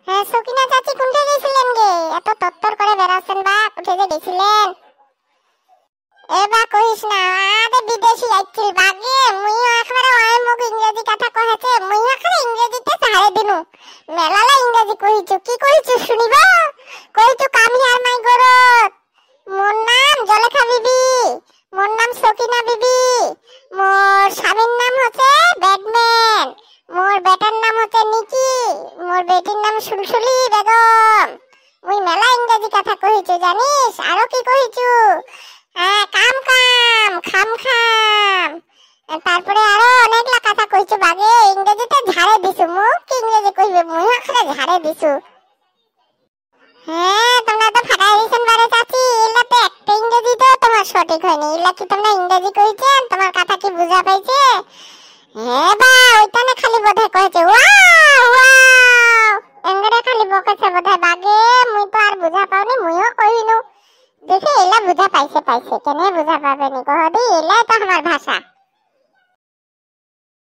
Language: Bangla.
হ্যাঁ সকিনা চাচি কোনটা গেছিলেন গে? এত তত্তর করে বেরাছেন বা কোথায় যে গেছিলেন? এবা কইস না আদে বিদেশি আইছিল বাগে মুইও একেবারে ওই মুখ ইংরেজি কথা কহেছে মুইও একেবারে ইংরেজিতে ছাড়ে দিনু। মেলালা ইংরেজি কইছো কি কইছো শুনিবা? কইছো কাম হিয়ার মাই গরত। মোর নাম জলেখা বিবি, মোর নাম সকিনা বিবি, মোর স্বামীর নাম হচ্ছে ব্যাটম্যান, মোর বেটার নাম হচ্ছে নিকি, মোর বেটির নাম সুলসুলি বেগম। মুই মেলা ইংরেজি কথা কইছো জানিস? আরো কি কইছো? হ্যাঁ কাম কাম খাম খাম, তারপরে আরো অনেকলা কথা কইছো বাগে ইংরেজিতে ঝাড়ে দিছু। মুখ কি ইংরেজি কইবে মুই আখরে ঝাড়ে দিছু। হ্যাঁ তোমরা তো ফাটাই দিছেন বারে চাচি, এলা তো একটা ইংরেজি তো তোমার সঠিক হয়নি। এলা কি তোমরা ইংরেজি কইছেন? তোমার কথা কি বুঝা পাইছে? হ্যাঁ বা ওইটানে খালি বোধহয় কইছে ওয়াও ওয়াও এঙ্গরে খালি বকেছে বোধহয় বাগে মুই তো আর বুঝা পাওনি মুইও কইনু। দেখে এলা বুঝা পাইছে কেনে বুঝা পাবে নি কহদি এলাই তো আমার ভাষা।